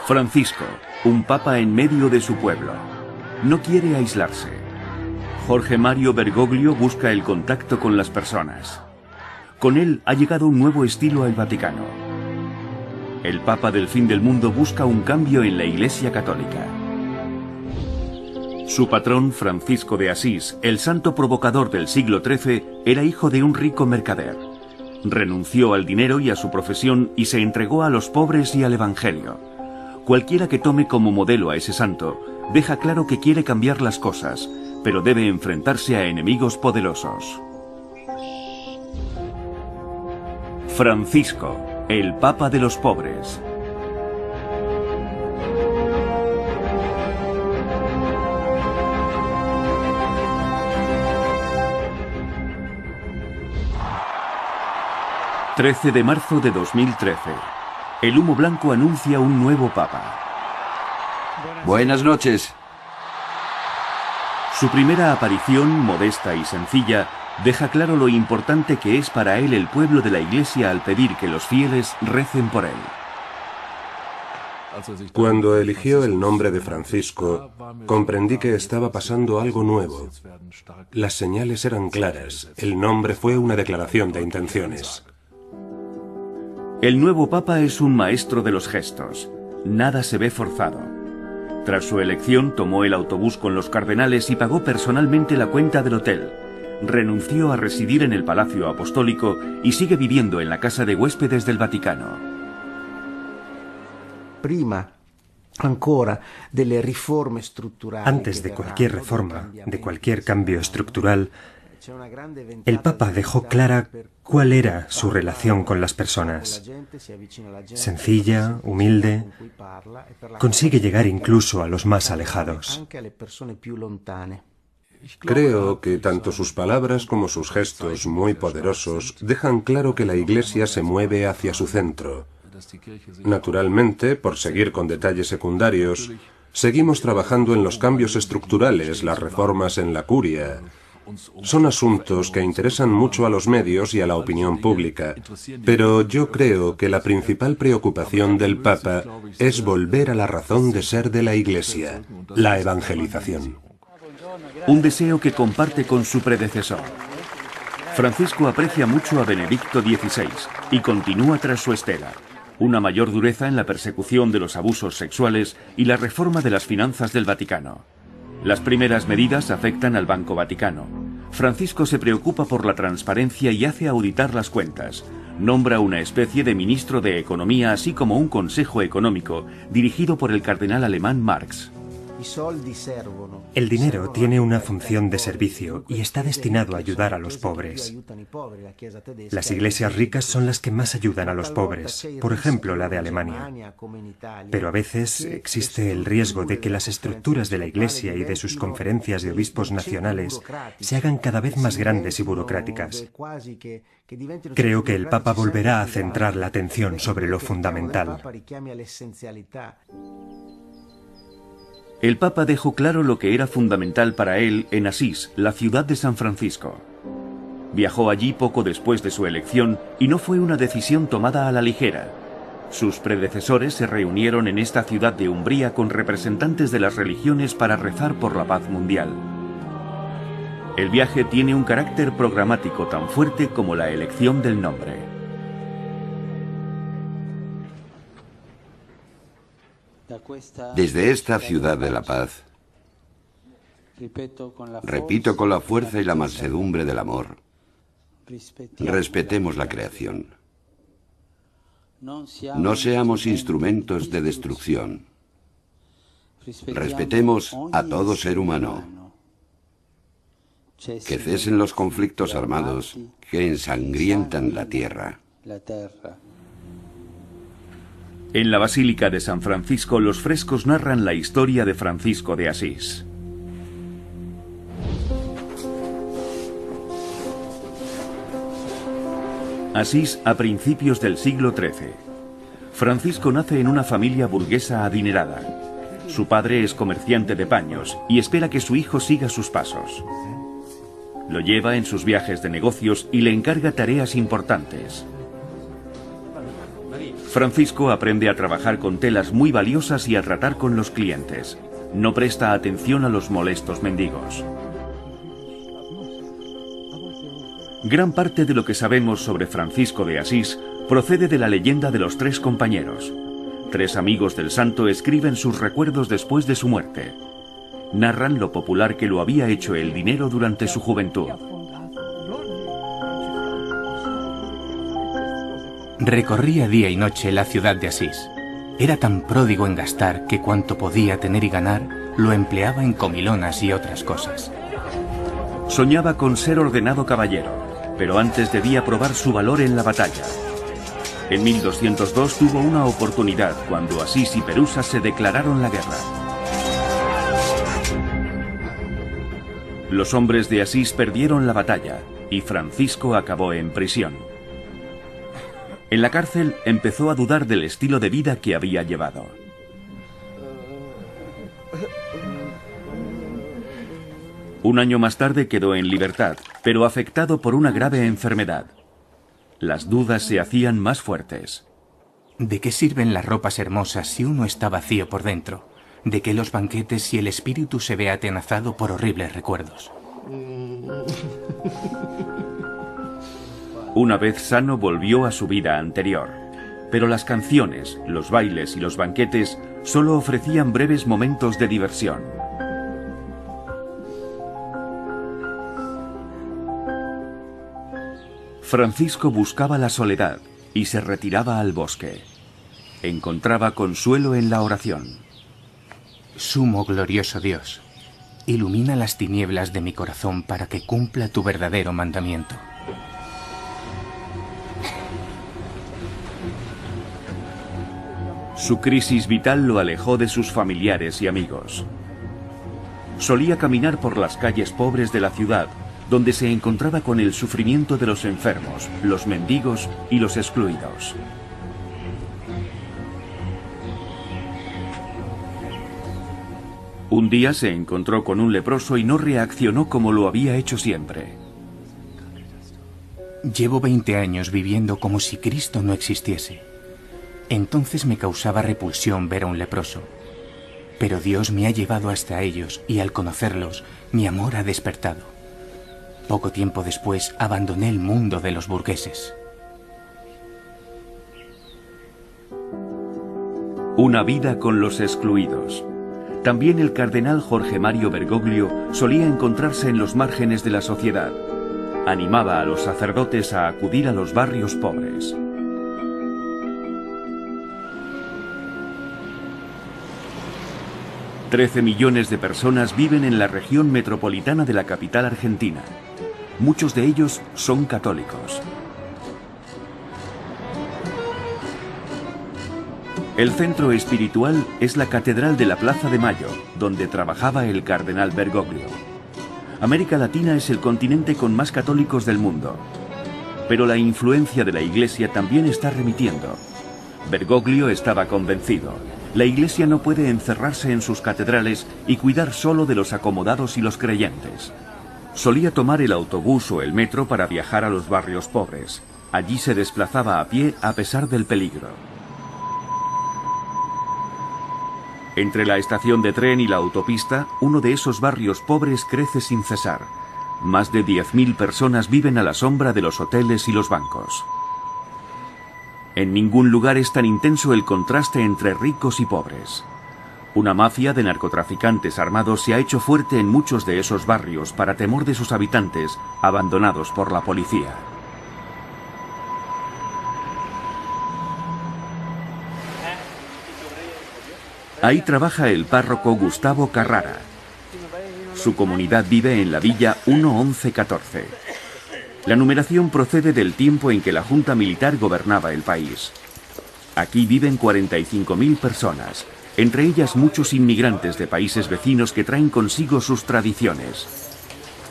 Francisco, un papa en medio de su pueblo. No quiere aislarse. Jorge Mario Bergoglio busca el contacto con las personas. Con él ha llegado un nuevo estilo al Vaticano. El Papa del fin del mundo busca un cambio en la Iglesia Católica. Su patrón, Francisco de Asís, el santo provocador del siglo XIII, era hijo de un rico mercader. Renunció al dinero y a su profesión y se entregó a los pobres y al Evangelio. Cualquiera que tome como modelo a ese santo, deja claro que quiere cambiar las cosas, pero debe enfrentarse a enemigos poderosos. Francisco, el Papa de los pobres. ...13 de marzo de 2013... El humo blanco anuncia un nuevo papa. Buenas noches. Su primera aparición, modesta y sencilla, deja claro lo importante que es para él el pueblo de la Iglesia al pedir que los fieles recen por él. Cuando eligió el nombre de Francisco, comprendí que estaba pasando algo nuevo. Las señales eran claras. El nombre fue una declaración de intenciones. El nuevo papa es un maestro de los gestos. Nada se ve forzado. Tras su elección, tomó el autobús con los cardenales y pagó personalmente la cuenta del hotel. Renunció a residir en el Palacio Apostólico y sigue viviendo en la casa de huéspedes del Vaticano. Antes de cualquier reforma, de cualquier cambio estructural, el Papa dejó clara cuál era su relación con las personas. Sencilla, humilde, consigue llegar incluso a los más alejados. Creo que tanto sus palabras como sus gestos muy poderosos dejan claro que la Iglesia se mueve hacia su centro. Naturalmente, por seguir con detalles secundarios, seguimos trabajando en los cambios estructurales, las reformas en la curia. Son asuntos que interesan mucho a los medios y a la opinión pública, pero yo creo que la principal preocupación del Papa es volver a la razón de ser de la Iglesia, la evangelización. Un deseo que comparte con su predecesor. Francisco aprecia mucho a Benedicto XVI y continúa tras su estela. Una mayor dureza en la persecución de los abusos sexuales y la reforma de las finanzas del Vaticano. Las primeras medidas afectan al Banco Vaticano. Francisco se preocupa por la transparencia y hace auditar las cuentas. Nombra una especie de ministro de Economía, así como un consejo económico, dirigido por el cardenal alemán Marx. El dinero tiene una función de servicio y está destinado a ayudar a los pobres. Las iglesias ricas son las que más ayudan a los pobres, por ejemplo la de Alemania. Pero a veces existe el riesgo de que las estructuras de la Iglesia y de sus conferencias de obispos nacionales se hagan cada vez más grandes y burocráticas. Creo que el Papa volverá a centrar la atención sobre lo fundamental. El Papa dejó claro lo que era fundamental para él en Asís, la ciudad de San Francisco. Viajó allí poco después de su elección y no fue una decisión tomada a la ligera. Sus predecesores se reunieron en esta ciudad de Umbría con representantes de las religiones para rezar por la paz mundial. El viaje tiene un carácter programático tan fuerte como la elección del nombre. Desde esta ciudad de la paz, repito con la fuerza y la mansedumbre del amor, respetemos la creación. No seamos instrumentos de destrucción. Respetemos a todo ser humano. Que cesen los conflictos armados que ensangrientan la tierra. En la Basílica de San Francisco, los frescos narran la historia de Francisco de Asís. Asís a principios del siglo XIII. Francisco nace en una familia burguesa adinerada. Su padre es comerciante de paños y espera que su hijo siga sus pasos. Lo lleva en sus viajes de negocios y le encarga tareas importantes. Francisco aprende a trabajar con telas muy valiosas y a tratar con los clientes. No presta atención a los molestos mendigos. Gran parte de lo que sabemos sobre Francisco de Asís procede de la leyenda de los tres compañeros. Tres amigos del santo escriben sus recuerdos después de su muerte. Narran lo popular que lo había hecho el dinero durante su juventud. Recorría día y noche la ciudad de Asís. Era tan pródigo en gastar que cuanto podía tener y ganar lo empleaba en comilonas y otras cosas. Soñaba con ser ordenado caballero, pero antes debía probar su valor en la batalla. En 1202 tuvo una oportunidad cuando Asís y Perusa se declararon la guerra. Los hombres de Asís perdieron la batalla y Francisco acabó en prisión. En la cárcel empezó a dudar del estilo de vida que había llevado. Un año más tarde quedó en libertad, pero afectado por una grave enfermedad. Las dudas se hacían más fuertes. ¿De qué sirven las ropas hermosas si uno está vacío por dentro? ¿De qué los banquetes si el espíritu se ve atenazado por horribles recuerdos? Una vez sano volvió a su vida anterior, pero las canciones, los bailes y los banquetes solo ofrecían breves momentos de diversión. Francisco buscaba la soledad y se retiraba al bosque. Encontraba consuelo en la oración. Sumo glorioso Dios, ilumina las tinieblas de mi corazón para que cumpla tu verdadero mandamiento. Su crisis vital lo alejó de sus familiares y amigos. Solía caminar por las calles pobres de la ciudad, donde se encontraba con el sufrimiento de los enfermos, los mendigos y los excluidos. Un día se encontró con un leproso y no reaccionó como lo había hecho siempre. Llevo 20 años viviendo como si Cristo no existiese. Entonces me causaba repulsión ver a un leproso. Pero Dios me ha llevado hasta ellos y al conocerlos, mi amor ha despertado. Poco tiempo después abandoné el mundo de los burgueses. Una vida con los excluidos. También el cardenal Jorge Mario Bergoglio solía encontrarse en los márgenes de la sociedad. Animaba a los sacerdotes a acudir a los barrios pobres. $13 millones de personas viven en la región metropolitana de la capital argentina. Muchos de ellos son católicos. El centro espiritual es la Catedral de la Plaza de Mayo, donde trabajaba el cardenal Bergoglio. América Latina es el continente con más católicos del mundo. Pero la influencia de la Iglesia también está remitiendo. Bergoglio estaba convencido. La Iglesia no puede encerrarse en sus catedrales y cuidar solo de los acomodados y los creyentes. Solía tomar el autobús o el metro para viajar a los barrios pobres. Allí se desplazaba a pie a pesar del peligro. Entre la estación de tren y la autopista, uno de esos barrios pobres crece sin cesar. Más de 10.000 personas viven a la sombra de los hoteles y los bancos. En ningún lugar es tan intenso el contraste entre ricos y pobres. Una mafia de narcotraficantes armados se ha hecho fuerte en muchos de esos barrios para temor de sus habitantes, abandonados por la policía. Ahí trabaja el párroco Gustavo Carrara. Su comunidad vive en la villa 11114. La numeración procede del tiempo en que la Junta Militar gobernaba el país. Aquí viven 45.000 personas, entre ellas muchos inmigrantes de países vecinos que traen consigo sus tradiciones.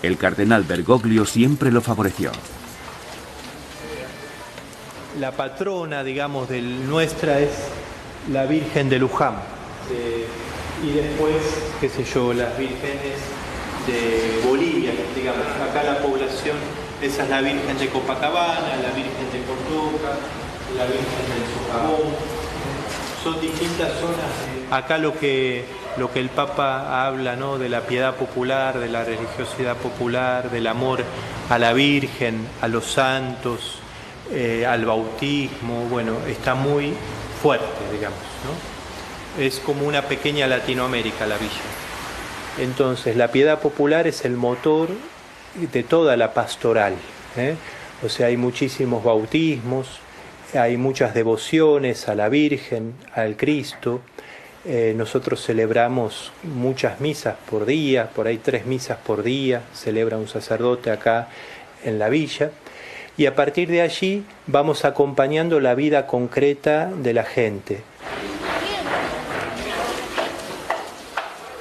El cardenal Bergoglio siempre lo favoreció. La patrona, digamos, nuestra es la Virgen de Luján. Y después, qué sé yo, las vírgenes de Bolivia, digamos. Acá la población, esa es la Virgen de Copacabana, la Virgen de Córdoba, la Virgen del Socavón. Son distintas zonas. Acá lo que el Papa habla, ¿no?, de la piedad popular, de la religiosidad popular, del amor a la Virgen, a los santos, al bautismo, bueno, está muy fuerte, digamos, ¿no? Es como una pequeña Latinoamérica la villa. Entonces, la piedad popular es el motor de toda la pastoral, ¿eh? O sea, hay muchísimos bautismos, hay muchas devociones a la Virgen, al Cristo. Nosotros celebramos muchas misas por día, por ahí 3 misas por día, celebra un sacerdote acá en la villa. Y a partir de allí vamos acompañando la vida concreta de la gente.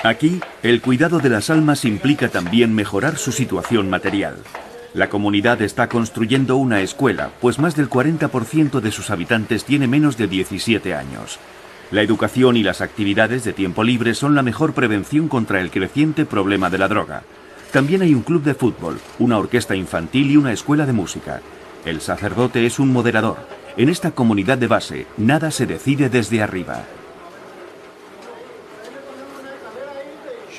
Aquí, el cuidado de las almas implica también mejorar su situación material. La comunidad está construyendo una escuela, pues más del 40% de sus habitantes tiene menos de 17 años. La educación y las actividades de tiempo libre son la mejor prevención contra el creciente problema de la droga. También hay un club de fútbol, una orquesta infantil y una escuela de música. El sacerdote es un moderador. En esta comunidad de base, nada se decide desde arriba.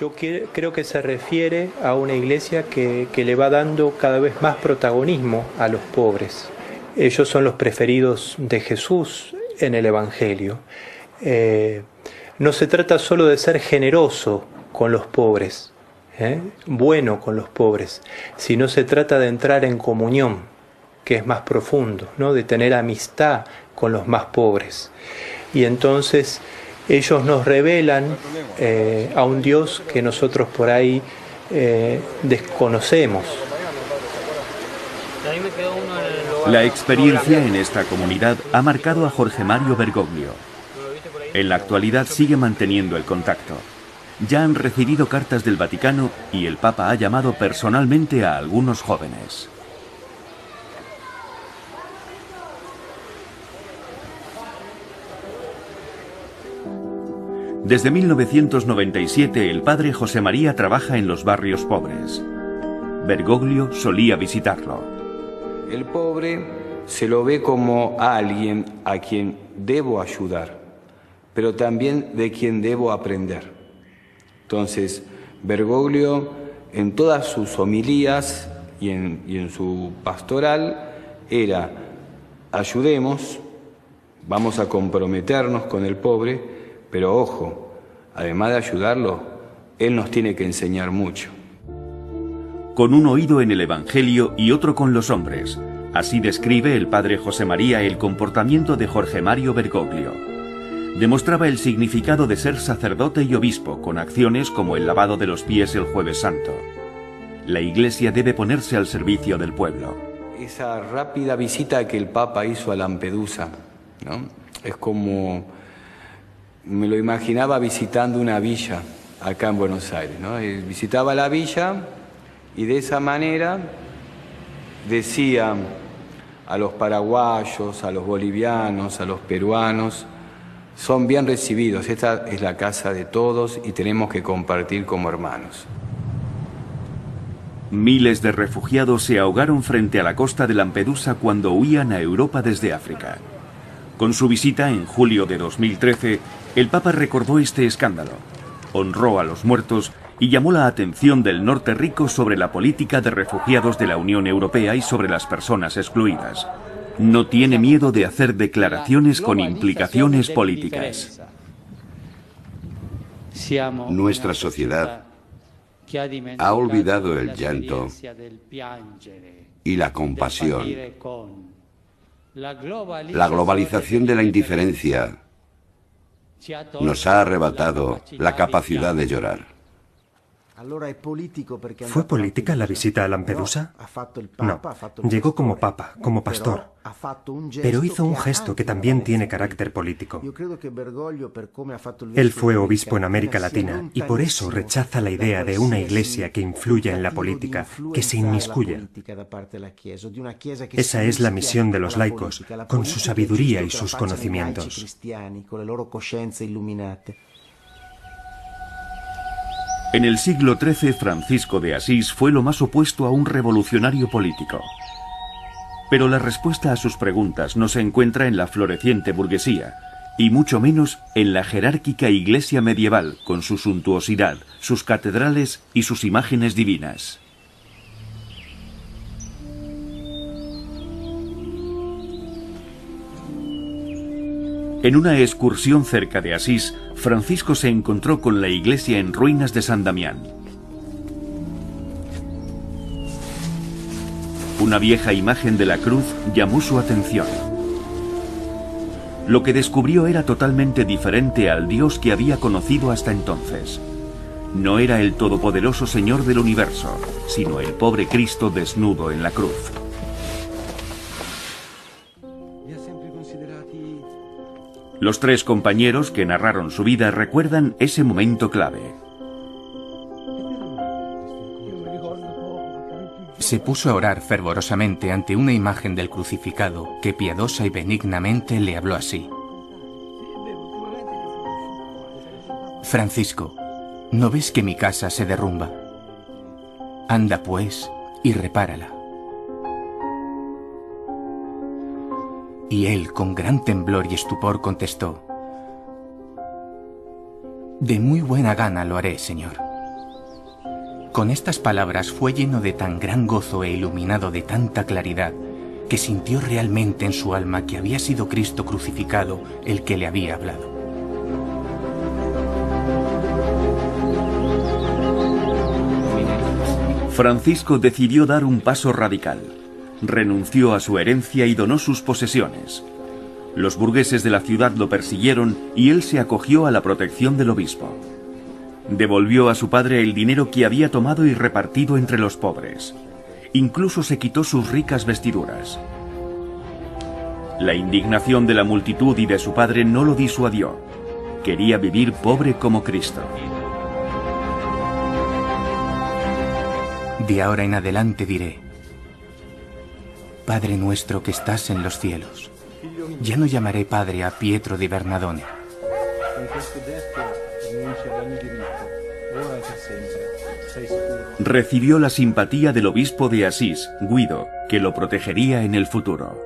Yo creo que se refiere a una iglesia que le va dando cada vez más protagonismo a los pobres. Ellos son los preferidos de Jesús en el Evangelio. No se trata solo de ser generoso con los pobres, bueno con los pobres, sino se trata de entrar en comunión, que es más profundo, ¿no?, de tener amistad con los más pobres. Y entonces ellos nos revelan a un Dios que nosotros por ahí desconocemos. La experiencia en esta comunidad ha marcado a Jorge Mario Bergoglio. En la actualidad sigue manteniendo el contacto. Ya han recibido cartas del Vaticano y el Papa ha llamado personalmente a algunos jóvenes. Desde 1997 el padre José María trabaja en los barrios pobres. Bergoglio solía visitarlo. El pobre se lo ve como alguien a quien debo ayudar, pero también de quien debo aprender. Entonces, Bergoglio en todas sus homilías y en su pastoral era: ayudemos, vamos a comprometernos con el pobre, pero ojo, además de ayudarlo, él nos tiene que enseñar mucho. Con un oído en el Evangelio y otro con los hombres. Así describe el padre José María el comportamiento de Jorge Mario Bergoglio. Demostraba el significado de ser sacerdote y obispo con acciones como el lavado de los pies el Jueves Santo. La Iglesia debe ponerse al servicio del pueblo. Esa rápida visita que el Papa hizo a Lampedusa, ¿no?, es como... me lo imaginaba visitando una villa acá en Buenos Aires, ¿no? Visitaba la villa y de esa manera decía a los paraguayos, a los bolivianos, a los peruanos: son bien recibidos, esta es la casa de todos y tenemos que compartir como hermanos. Miles de refugiados se ahogaron frente a la costa de Lampedusa cuando huían a Europa desde África. Con su visita en julio de 2013, el Papa recordó este escándalo, honró a los muertos y llamó la atención del norte rico sobre la política de refugiados de la Unión Europea y sobre las personas excluidas. No tiene miedo de hacer declaraciones con implicaciones políticas. Nuestra sociedad ha olvidado el llanto y la compasión. La globalización de la indiferencia nos ha arrebatado la capacidad de llorar. ¿Fue política la visita a Lampedusa? No, llegó como papa, como pastor, pero hizo un gesto que también tiene carácter político. Él fue obispo en América Latina y por eso rechaza la idea de una iglesia que influya en la política, que se inmiscuya. Esa es la misión de los laicos, con su sabiduría y sus conocimientos. En el siglo XIII, Francisco de Asís fue lo más opuesto a un revolucionario político. Pero la respuesta a sus preguntas no se encuentra en la floreciente burguesía, y mucho menos en la jerárquica iglesia medieval, con su suntuosidad, sus catedrales y sus imágenes divinas. En una excursión cerca de Asís, Francisco se encontró con la iglesia en ruinas de San Damián. Una vieja imagen de la cruz llamó su atención. Lo que descubrió era totalmente diferente al Dios que había conocido hasta entonces. No era el todopoderoso Señor del universo, sino el pobre Cristo desnudo en la cruz. Los tres compañeros que narraron su vida recuerdan ese momento clave. Se puso a orar fervorosamente ante una imagen del crucificado que piadosa y benignamente le habló así: Francisco, ¿no ves que mi casa se derrumba? Anda pues y repárala. Y él, con gran temblor y estupor, contestó: de muy buena gana lo haré, Señor. Con estas palabras fue lleno de tan gran gozo e iluminado de tanta claridad que sintió realmente en su alma que había sido Cristo crucificado el que le había hablado. Francisco decidió dar un paso radical. Renunció a su herencia y donó sus posesiones. Los burgueses de la ciudad lo persiguieron y él se acogió a la protección del obispo. Devolvió a su padre el dinero que había tomado y repartido entre los pobres. Incluso se quitó sus ricas vestiduras. La indignación de la multitud y de su padre no lo disuadió. Quería vivir pobre como Cristo. De ahora en adelante diré: Padre nuestro que estás en los cielos. Ya no llamaré padre a Pietro di Bernardone. Recibió la simpatía del obispo de Asís, Guido, que lo protegería en el futuro.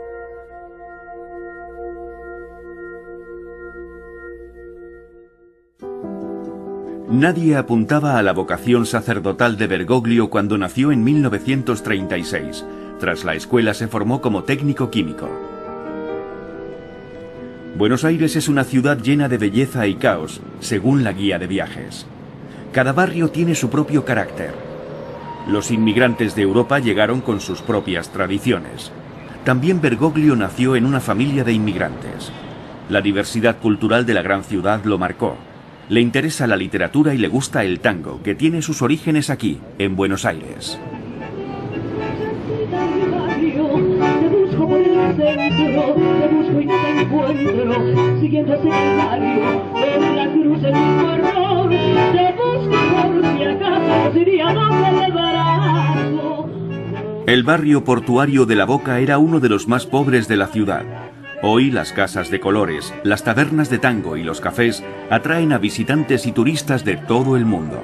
Nadie apuntaba a la vocación sacerdotal de Bergoglio cuando nació en 1936. Tras la escuela se formó como técnico químico. Buenos Aires es una ciudad llena de belleza y caos, según la guía de viajes. Cada barrio tiene su propio carácter. Los inmigrantes de Europa llegaron con sus propias tradiciones. También Bergoglio nació en una familia de inmigrantes. La diversidad cultural de la gran ciudad lo marcó. Le interesa la literatura y le gusta el tango, que tiene sus orígenes aquí, en Buenos Aires. El barrio portuario de La Boca era uno de los más pobres de la ciudad. Hoy las casas de colores, las tabernas de tango y los cafés atraen a visitantes y turistas de todo el mundo.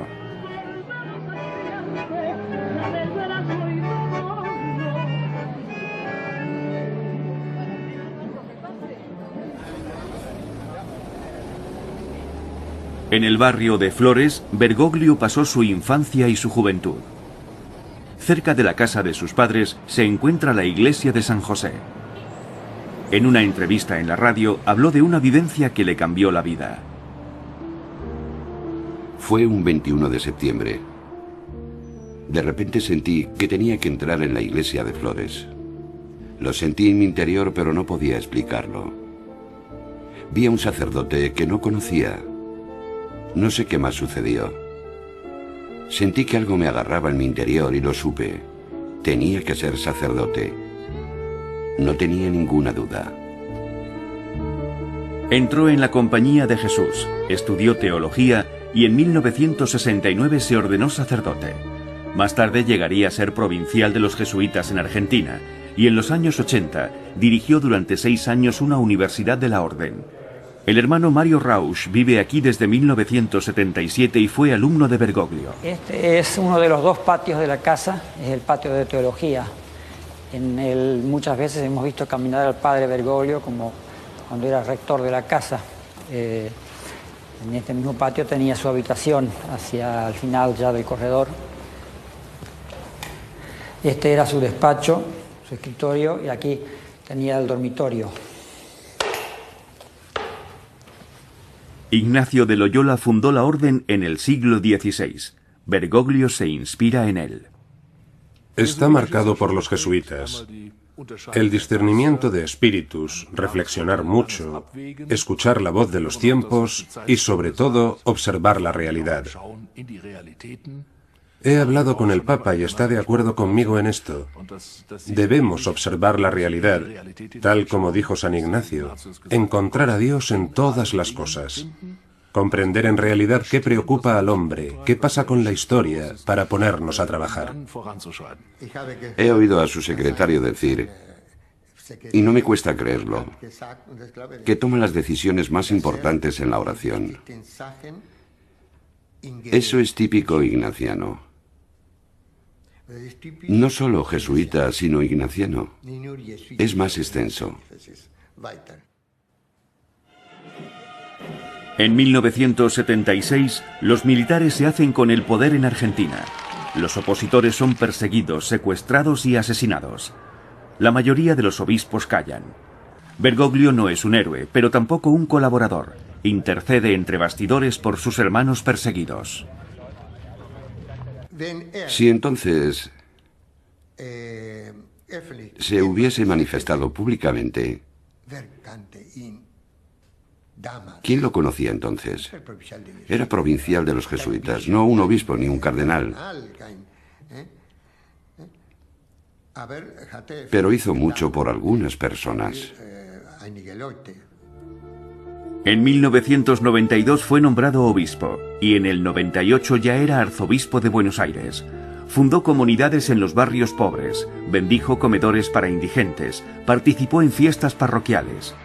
En el barrio de Flores, Bergoglio pasó su infancia y su juventud. Cerca de la casa de sus padres se encuentra la iglesia de San José. En una entrevista en la radio habló de una vivencia que le cambió la vida. Fue un 21 de septiembre. De repente sentí que tenía que entrar en la iglesia de Flores. Lo sentí en mi interior, pero no podía explicarlo. Vi a un sacerdote que no conocía. No sé qué más sucedió. Sentí que algo me agarraba en mi interior y lo supe. Tenía que ser sacerdote. No tenía ninguna duda. Entró en la Compañía de Jesús, estudió teología y en 1969 se ordenó sacerdote. Más tarde llegaría a ser provincial de los jesuitas en Argentina y en los años 80 dirigió durante 6 años una universidad de la orden. El hermano Mario Rausch vive aquí desde 1977 y fue alumno de Bergoglio. Este es uno de los 2 patios de la casa, es el patio de teología. En él muchas veces hemos visto caminar al padre Bergoglio como cuando era rector de la casa. En este mismo patio tenía su habitación hacia el final ya del corredor. Este era su despacho, su escritorio, y aquí tenía el dormitorio. Ignacio de Loyola fundó la orden en el siglo XVI. Bergoglio se inspira en él. Está marcado por los jesuitas. El discernimiento de espíritus, reflexionar mucho, escuchar la voz de los tiempos y, sobre todo, observar la realidad. He hablado con el Papa y está de acuerdo conmigo en esto. Debemos observar la realidad, tal como dijo San Ignacio, encontrar a Dios en todas las cosas. Comprender en realidad qué preocupa al hombre, qué pasa con la historia, para ponernos a trabajar. He oído a su secretario decir, y no me cuesta creerlo, que toma las decisiones más importantes en la oración. Eso es típico ignaciano. No solo jesuita, sino ignaciano. Es más extenso. En 1976, los militares se hacen con el poder en Argentina. Los opositores son perseguidos, secuestrados y asesinados. La mayoría de los obispos callan. Bergoglio no es un héroe, pero tampoco un colaborador. Intercede entre bastidores por sus hermanos perseguidos. Si entonces se hubiese manifestado públicamente, ¿quién lo conocía entonces? Era provincial de los jesuitas, no un obispo ni un cardenal. Pero hizo mucho por algunas personas. En 1992 fue nombrado obispo y en el 98 ya era arzobispo de Buenos Aires. Fundó comunidades en los barrios pobres, bendijo comedores para indigentes, participó en fiestas parroquiales.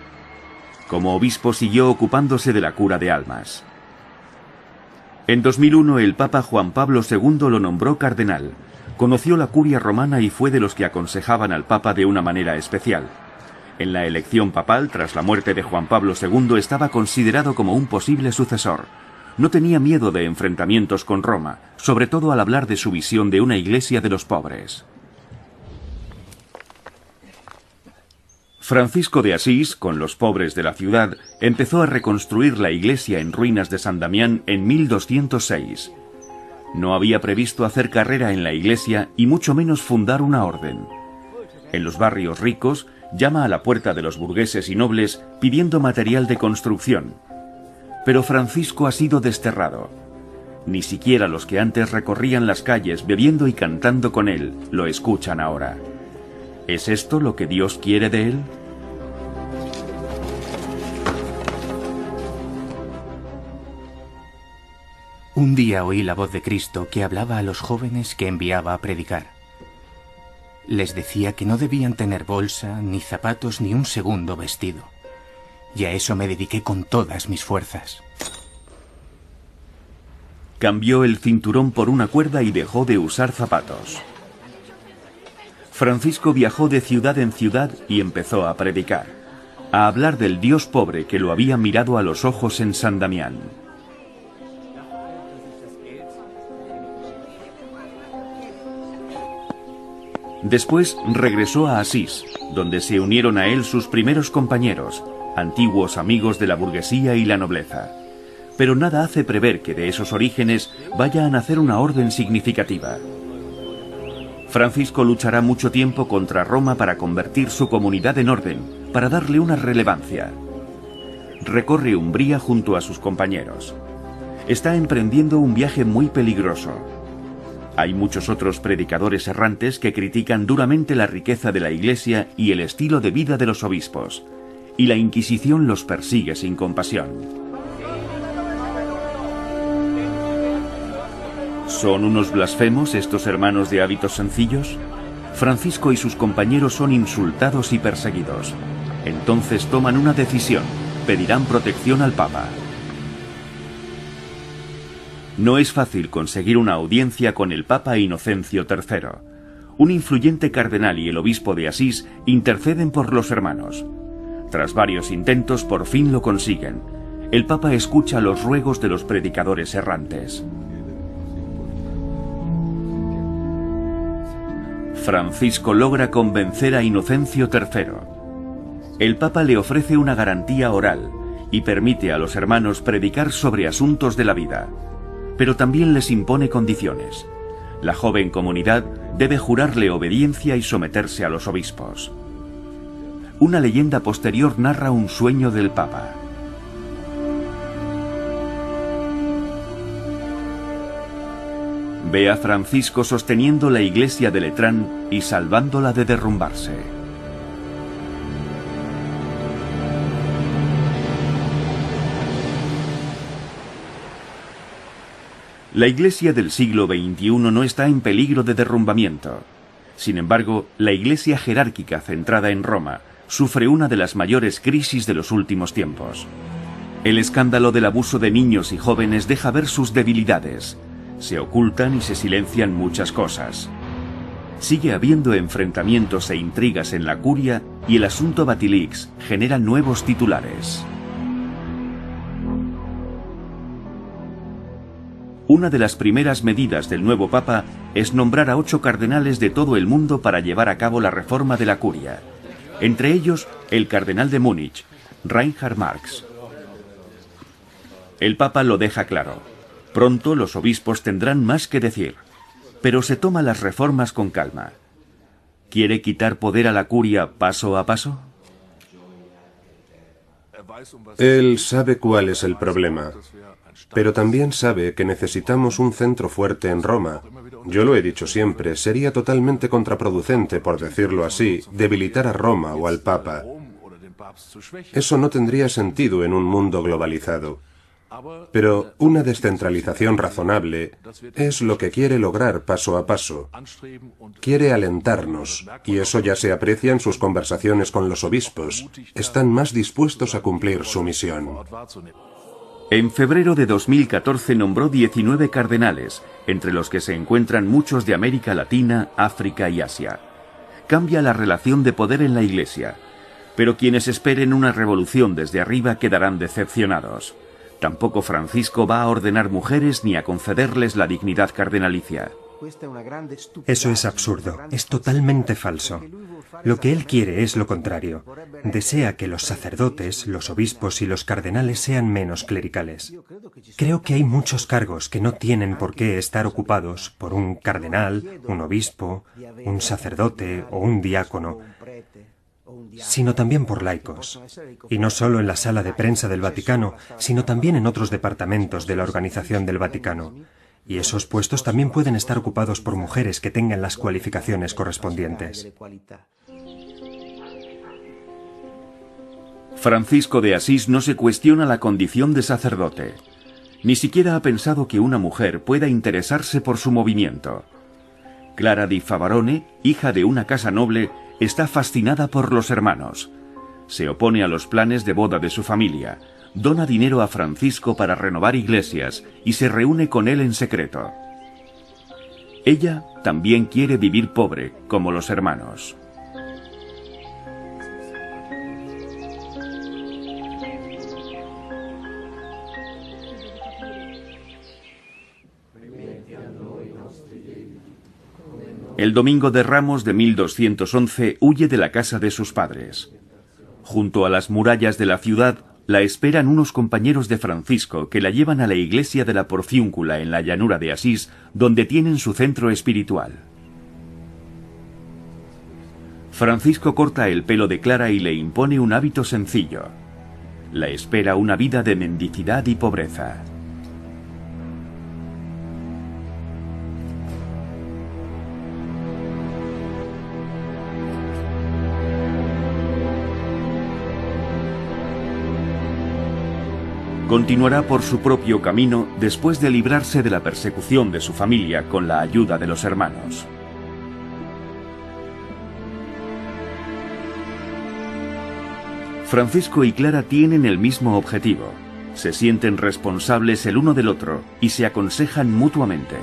Como obispo siguió ocupándose de la cura de almas. En 2001 el Papa Juan Pablo II lo nombró cardenal. Conoció la curia romana y fue de los que aconsejaban al Papa de una manera especial. En la elección papal, tras la muerte de Juan Pablo II, estaba considerado como un posible sucesor. No tenía miedo de enfrentamientos con Roma, sobre todo al hablar de su visión de una iglesia de los pobres. Francisco de Asís, con los pobres de la ciudad, empezó a reconstruir la iglesia en ruinas de San Damián en 1206. No había previsto hacer carrera en la iglesia y mucho menos fundar una orden. En los barrios ricos, llama a la puerta de los burgueses y nobles pidiendo material de construcción. Pero Francisco ha sido desterrado. Ni siquiera los que antes recorrían las calles bebiendo y cantando con él lo escuchan ahora. ¿Es esto lo que Dios quiere de él? Un día oí la voz de Cristo que hablaba a los jóvenes que enviaba a predicar. Les decía que no debían tener bolsa, ni zapatos, ni un segundo vestido. Y a eso me dediqué con todas mis fuerzas. Cambió el cinturón por una cuerda y dejó de usar zapatos. Francisco viajó de ciudad en ciudad y empezó a predicar, a hablar del Dios pobre que lo había mirado a los ojos en San Damián. Después regresó a Asís, donde se unieron a él sus primeros compañeros, antiguos amigos de la burguesía y la nobleza. Pero nada hace prever que de esos orígenes vaya a nacer una orden significativa. Francisco luchará mucho tiempo contra Roma para convertir su comunidad en orden, para darle una relevancia. Recorre Umbría junto a sus compañeros. Está emprendiendo un viaje muy peligroso. Hay muchos otros predicadores errantes que critican duramente la riqueza de la Iglesia y el estilo de vida de los obispos, y la Inquisición los persigue sin compasión. ¿Son unos blasfemos estos hermanos de hábitos sencillos? Francisco y sus compañeros son insultados y perseguidos. Entonces toman una decisión, pedirán protección al Papa. No es fácil conseguir una audiencia con el Papa Inocencio III. un influyente cardenal y el obispo de Asís interceden por los hermanos. Tras varios intentos, por fin lo consiguen. El Papa escucha los ruegos de los predicadores errantes. Francisco logra convencer a Inocencio III. El Papa le ofrece una garantía oral y permite a los hermanos predicar sobre asuntos de la vida, pero también les impone condiciones. La joven comunidad debe jurarle obediencia y someterse a los obispos. Una leyenda posterior narra un sueño del Papa. Ve a Francisco sosteniendo la iglesia de Letrán y salvándola de derrumbarse. La iglesia del siglo XXI no está en peligro de derrumbamiento. Sin embargo, la iglesia jerárquica centrada en Roma sufre una de las mayores crisis de los últimos tiempos. El escándalo del abuso de niños y jóvenes deja ver sus debilidades. Se ocultan y se silencian muchas cosas. Sigue habiendo enfrentamientos e intrigas en la curia y el asunto Batilix genera nuevos titulares. Una de las primeras medidas del nuevo Papa es nombrar a 8 cardenales de todo el mundo para llevar a cabo la reforma de la curia. Entre ellos, el cardenal de Múnich, Reinhard Marx. El Papa lo deja claro. Pronto los obispos tendrán más que decir, pero se toma las reformas con calma. ¿Quiere quitar poder a la curia paso a paso? Él sabe cuál es el problema, pero también sabe que necesitamos un centro fuerte en Roma. Yo lo he dicho siempre, sería totalmente contraproducente, por decirlo así, debilitar a Roma o al Papa. Eso no tendría sentido en un mundo globalizado. Pero una descentralización razonable es lo que quiere lograr paso a paso. Quiere alentarnos, y eso ya se aprecia en sus conversaciones con los obispos. Están más dispuestos a cumplir su misión. En febrero de 2014 nombró 19 cardenales, entre los que se encuentran muchos de América Latina, África y Asia. Cambia la relación de poder en la Iglesia, pero quienes esperen una revolución desde arriba quedarán decepcionados. Tampoco Francisco va a ordenar mujeres ni a concederles la dignidad cardenalicia. Eso es absurdo, es totalmente falso. Lo que él quiere es lo contrario. Desea que los sacerdotes, los obispos y los cardenales sean menos clericales. Creo que hay muchos cargos que no tienen por qué estar ocupados por un cardenal, un obispo, un sacerdote o un diácono, sino también por laicos. Y no solo en la sala de prensa del Vaticano, sino también en otros departamentos de la Organización del Vaticano. Y esos puestos también pueden estar ocupados por mujeres que tengan las cualificaciones correspondientes. Francisco de Asís no se cuestiona la condición de sacerdote. Ni siquiera ha pensado que una mujer pueda interesarse por su movimiento. Clara di Favarone, hija de una casa noble, está fascinada por los hermanos. Se opone a los planes de boda de su familia, dona dinero a Francisco para renovar iglesias y se reúne con él en secreto. Ella también quiere vivir pobre, como los hermanos. El domingo de Ramos de 1211 huye de la casa de sus padres. Junto a las murallas de la ciudad la esperan unos compañeros de Francisco que la llevan a la iglesia de la Porciúncula en la llanura de Asís, donde tienen su centro espiritual. Francisco corta el pelo de Clara y le impone un hábito sencillo. La espera una vida de mendicidad y pobreza. Continuará por su propio camino después de librarse de la persecución de su familia con la ayuda de los hermanos. Francisco y Clara tienen el mismo objetivo. Se sienten responsables el uno del otro y se aconsejan mutuamente.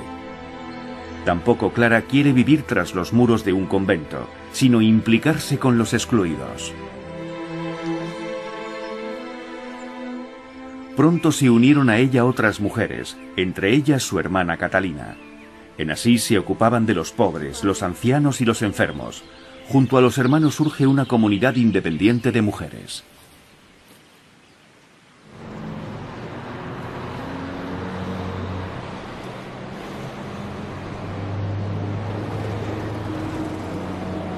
Tampoco Clara quiere vivir tras los muros de un convento, sino implicarse con los excluidos. Pronto se unieron a ella otras mujeres, entre ellas su hermana Catalina. En Asís se ocupaban de los pobres, los ancianos y los enfermos. Junto a los hermanos surge una comunidad independiente de mujeres.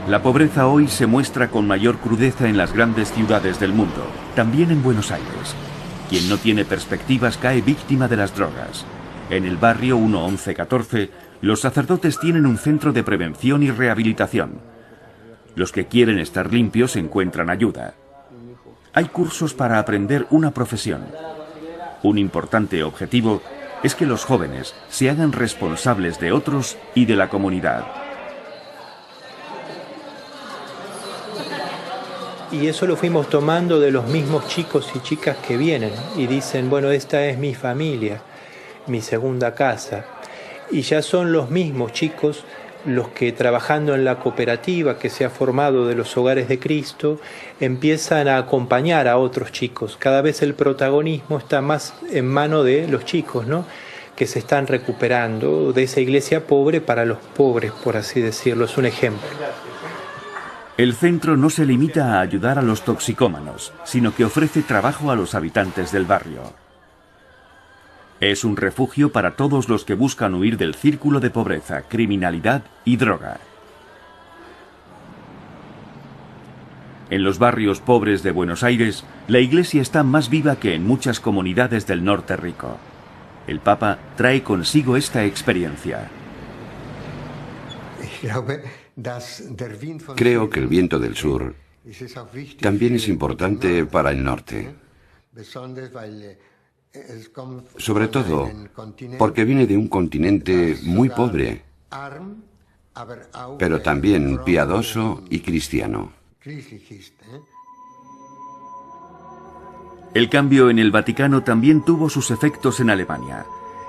La pobreza hoy se muestra con mayor crudeza en las grandes ciudades del mundo, también en Buenos Aires. Quien no tiene perspectivas cae víctima de las drogas. En el barrio 1-11-14, los sacerdotes tienen un centro de prevención y rehabilitación. Los que quieren estar limpios encuentran ayuda. Hay cursos para aprender una profesión. Un importante objetivo es que los jóvenes se hagan responsables de otros y de la comunidad. Y eso lo fuimos tomando de los mismos chicos y chicas que vienen y dicen, bueno, esta es mi familia, mi segunda casa. Y ya son los mismos chicos los que, trabajando en la cooperativa que se ha formado de los Hogares de Cristo, empiezan a acompañar a otros chicos. Cada vez el protagonismo está más en mano de los chicos, ¿no?, que se están recuperando de esa iglesia pobre para los pobres, por así decirlo. Es un ejemplo. El centro no se limita a ayudar a los toxicómanos, sino que ofrece trabajo a los habitantes del barrio. Es un refugio para todos los que buscan huir del círculo de pobreza, criminalidad y droga. En los barrios pobres de Buenos Aires, la iglesia está más viva que en muchas comunidades del norte rico. El Papa trae consigo esta experiencia. Creo que el viento del sur también es importante para el norte. Sobre todo porque viene de un continente muy pobre, pero también piadoso y cristiano. El cambio en el Vaticano también tuvo sus efectos en Alemania.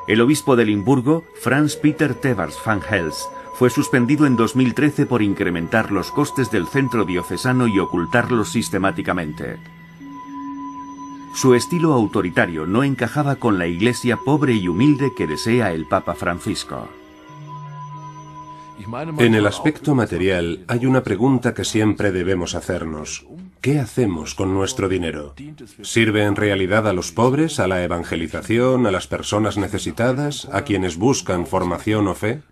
El obispo de Limburgo, Franz Peter Tevars van Hels, fue suspendido en 2013 por incrementar los costes del centro diocesano y ocultarlos sistemáticamente. Su estilo autoritario no encajaba con la iglesia pobre y humilde que desea el Papa Francisco. En el aspecto material hay una pregunta que siempre debemos hacernos. ¿Qué hacemos con nuestro dinero? ¿Sirve en realidad a los pobres, a la evangelización, a las personas necesitadas, a quienes buscan formación o fe?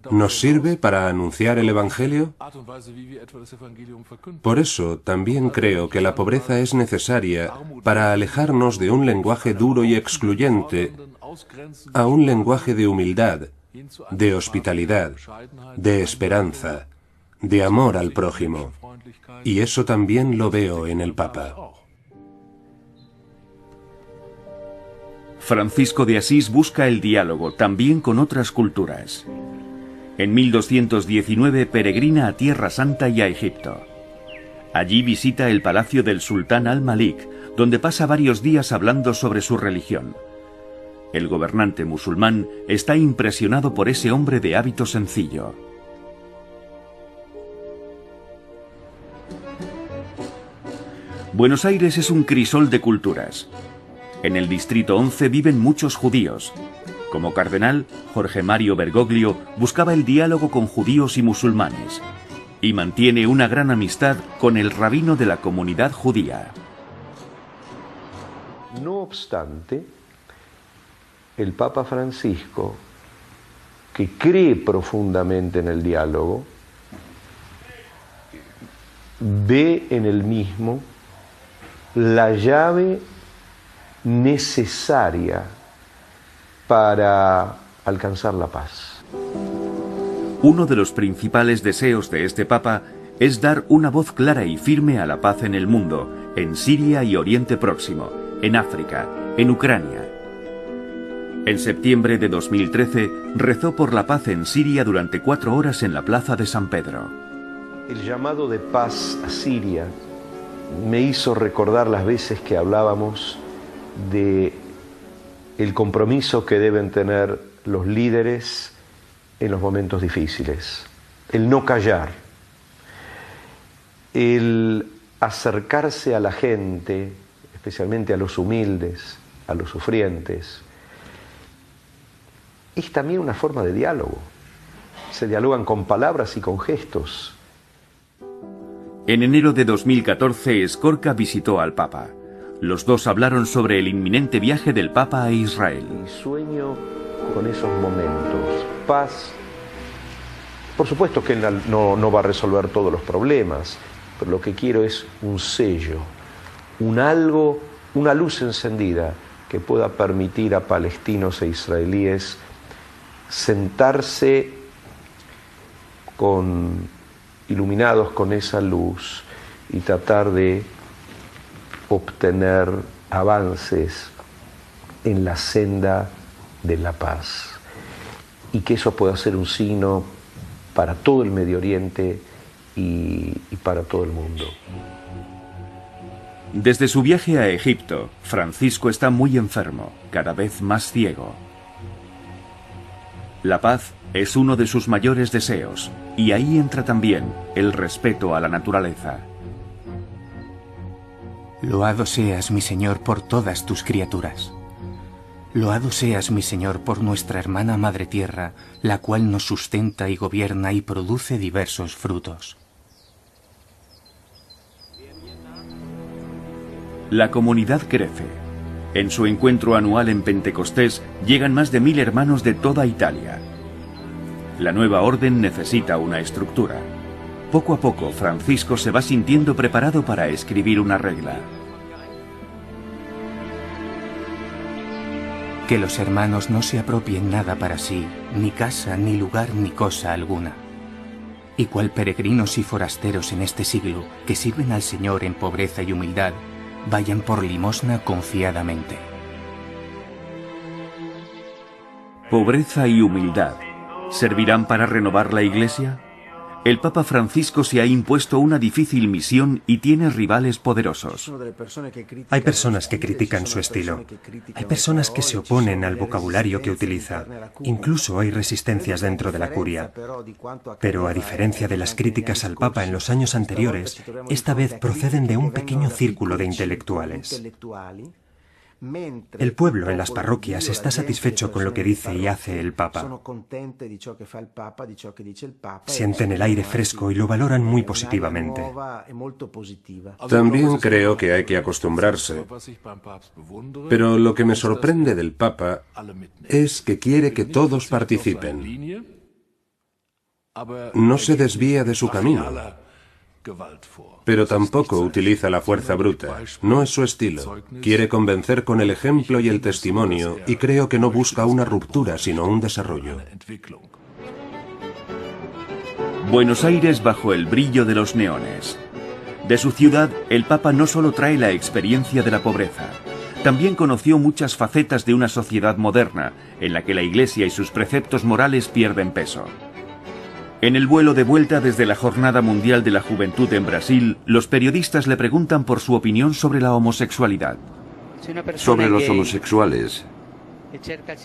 ¿Nos sirve para anunciar el Evangelio? Por eso también creo que la pobreza es necesaria para alejarnos de un lenguaje duro y excluyente a un lenguaje de humildad, de hospitalidad, de esperanza, de amor al prójimo. Y eso también lo veo en el Papa. Francisco de Asís busca el diálogo también con otras culturas. En 1219 peregrina a Tierra Santa y a Egipto. Allí visita el palacio del sultán al-Malik, donde pasa varios días hablando sobre su religión. El gobernante musulmán está impresionado por ese hombre de hábito sencillo. Buenos Aires es un crisol de culturas. En el distrito 11 viven muchos judíos. Como cardenal, Jorge Mario Bergoglio buscaba el diálogo con judíos y musulmanes y mantiene una gran amistad con el rabino de la comunidad judía. No obstante, el Papa Francisco, que cree profundamente en el diálogo, ve en el mismo la llave necesaria para alcanzar la paz. Uno de los principales deseos de este Papa es dar una voz clara y firme a la paz en el mundo, en Siria y Oriente Próximo, en África, en Ucrania. En septiembre de 2013 rezó por la paz en Siria durante 4 horas en la plaza de San Pedro. El llamado de paz a Siria me hizo recordar las veces que hablábamos de el compromiso que deben tener los líderes en los momentos difíciles, el no callar, el acercarse a la gente, especialmente a los humildes, a los sufrientes, es también una forma de diálogo. Se dialogan con palabras y con gestos. En enero de 2014, Skorka visitó al Papa. Los dos hablaron sobre el inminente viaje del Papa a Israel. Y sueño con esos momentos. Paz. Por supuesto que no va a resolver todos los problemas, pero lo que quiero es un sello, un algo, una luz encendida que pueda permitir a palestinos e israelíes sentarse iluminados con esa luz y tratar de obtener avances en la senda de la paz. Y que eso pueda ser un signo para todo el Medio Oriente y para todo el mundo. Desde su viaje a Egipto, Francisco está muy enfermo, cada vez más ciego. La paz es uno de sus mayores deseos, y ahí entra también el respeto a la naturaleza. Loado seas, mi Señor, por todas tus criaturas. Loado seas, mi Señor, por nuestra hermana Madre Tierra, la cual nos sustenta y gobierna y produce diversos frutos. La comunidad crece. En su encuentro anual en Pentecostés llegan más de 1000 hermanos de toda Italia. La nueva orden necesita una estructura. Poco a poco, Francisco se va sintiendo preparado para escribir una regla. Que los hermanos no se apropien nada para sí, ni casa, ni lugar, ni cosa alguna. Y cual peregrinos y forasteros en este siglo, que sirven al Señor en pobreza y humildad, vayan por limosna confiadamente. Pobreza y humildad, ¿servirán para renovar la Iglesia? El Papa Francisco se ha impuesto una difícil misión y tiene rivales poderosos. Hay personas que critican su estilo. Hay personas que se oponen al vocabulario que utiliza. Incluso hay resistencias dentro de la curia. Pero a diferencia de las críticas al Papa en los años anteriores, esta vez proceden de un pequeño círculo de intelectuales. El pueblo en las parroquias está satisfecho con lo que dice y hace el Papa. Sienten el aire fresco y lo valoran muy positivamente. También creo que hay que acostumbrarse. Pero lo que me sorprende del Papa es que quiere que todos participen. No se desvía de su camino. Pero tampoco utiliza la fuerza bruta. No es su estilo. Quiere convencer con el ejemplo y el testimonio, y creo que no busca una ruptura, sino un desarrollo. Buenos Aires bajo el brillo de los neones. De su ciudad, el Papa no solo trae la experiencia de la pobreza, también conoció muchas facetas de una sociedad moderna, en la que la Iglesia y sus preceptos morales pierden peso. En el vuelo de vuelta desde la Jornada Mundial de la Juventud en Brasil, los periodistas le preguntan por su opinión sobre la homosexualidad. Sobre los homosexuales,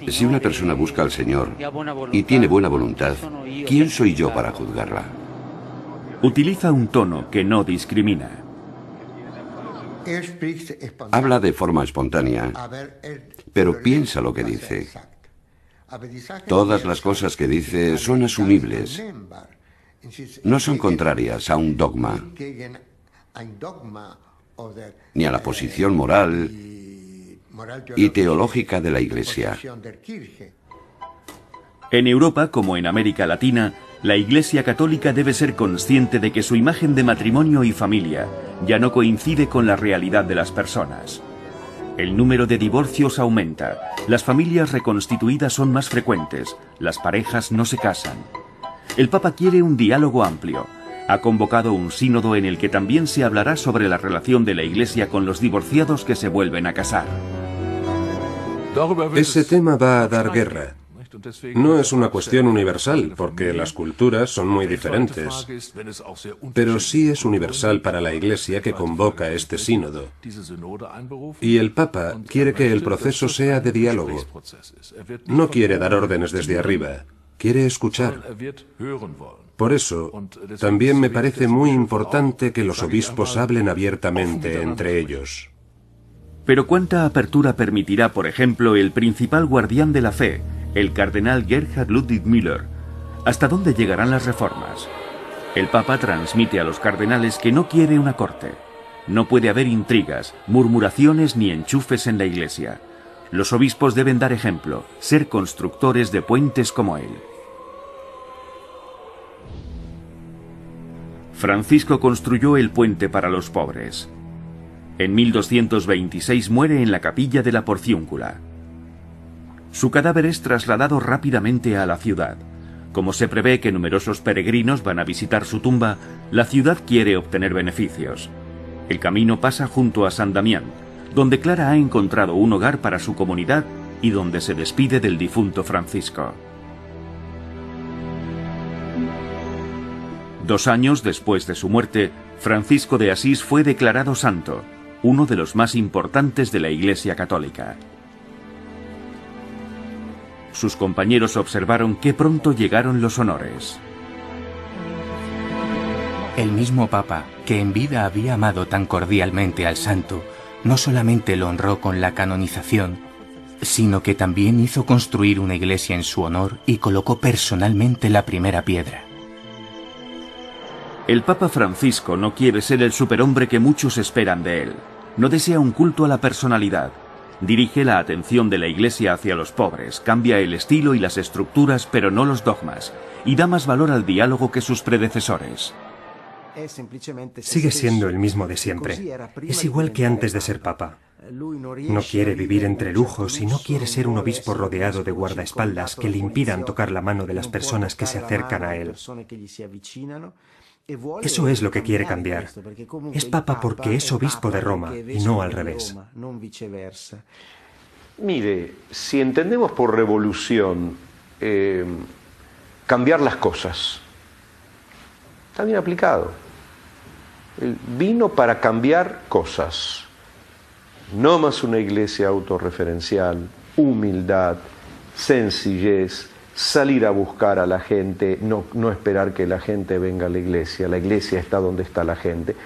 si una persona busca al Señor y tiene buena voluntad, ¿quién soy yo para juzgarla? Utiliza un tono que no discrimina. Habla de forma espontánea, pero piensa lo que dice. Todas las cosas que dice son asumibles, no son contrarias a un dogma, ni a la posición moral y teológica de la Iglesia. En Europa, como en América Latina, la Iglesia Católica debe ser consciente de que su imagen de matrimonio y familia ya no coincide con la realidad de las personas. El número de divorcios aumenta, las familias reconstituidas son más frecuentes, las parejas no se casan. El Papa quiere un diálogo amplio. Ha convocado un sínodo en el que también se hablará sobre la relación de la Iglesia con los divorciados que se vuelven a casar. Ese tema va a dar guerra. No es una cuestión universal, porque las culturas son muy diferentes, pero sí es universal para la Iglesia que convoca este sínodo. Y el Papa quiere que el proceso sea de diálogo. No quiere dar órdenes desde arriba. quiere escuchar. Por eso, también me parece muy importante que los obispos hablen abiertamente entre ellos. Pero ¿cuánta apertura permitirá, por ejemplo, el principal guardián de la fe, el cardenal Gerhard Ludwig Müller? ¿Hasta dónde llegarán las reformas? El Papa transmite a los cardenales que no quiere una corte. No puede haber intrigas, murmuraciones ni enchufes en la Iglesia. Los obispos deben dar ejemplo, ser constructores de puentes como él. Francisco construyó el puente para los pobres. En 1226 muere en la capilla de la Porciúncula. Su cadáver es trasladado rápidamente a la ciudad. Como se prevé que numerosos peregrinos van a visitar su tumba, la ciudad quiere obtener beneficios. El camino pasa junto a San Damián, donde Clara ha encontrado un hogar para su comunidad y donde se despide del difunto Francisco. 2 años después de su muerte, Francisco de Asís fue declarado santo, uno de los más importantes de la Iglesia Católica. Sus compañeros observaron que pronto llegaron los honores. El mismo Papa, que en vida había amado tan cordialmente al santo, no solamente lo honró con la canonización, sino que también hizo construir una iglesia en su honor y colocó personalmente la primera piedra. El Papa Francisco no quiere ser el superhombre que muchos esperan de él. No desea un culto a la personalidad. Dirige la atención de la Iglesia hacia los pobres, cambia el estilo y las estructuras, pero no los dogmas, y da más valor al diálogo que sus predecesores. Sigue siendo el mismo de siempre. Es igual que antes de ser papa. No quiere vivir entre lujos y no quiere ser un obispo rodeado de guardaespaldas que le impidan tocar la mano de las personas que se acercan a él. Eso es lo que quiere cambiar. Es papa porque es obispo de Roma y no al revés. Mire, si entendemos por revolución cambiar las cosas, está bien aplicado. Él vino para cambiar cosas. No más una iglesia autorreferencial, humildad, sencillez, salir a buscar a la gente, no esperar que la gente venga a la iglesia está donde está la gente.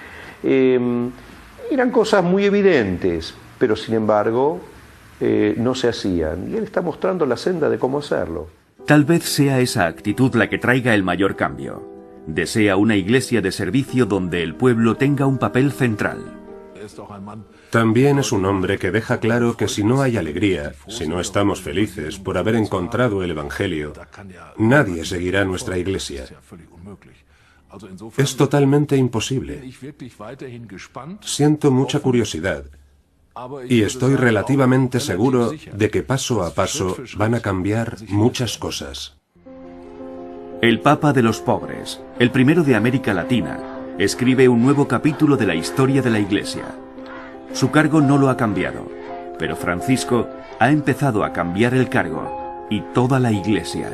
Eran cosas muy evidentes, pero sin embargo no se hacían, y él está mostrando la senda de cómo hacerlo. Tal vez sea esa actitud la que traiga el mayor cambio. Desea una iglesia de servicio donde el pueblo tenga un papel central. También es un hombre que deja claro que si no hay alegría, si no estamos felices por haber encontrado el Evangelio, nadie seguirá nuestra iglesia. Es totalmente imposible. Siento mucha curiosidad y estoy relativamente seguro de que paso a paso van a cambiar muchas cosas. El Papa de los pobres, el primero de América Latina, escribe un nuevo capítulo de la historia de la Iglesia. Su cargo no lo ha cambiado, pero Francisco ha empezado a cambiar el cargo y toda la Iglesia.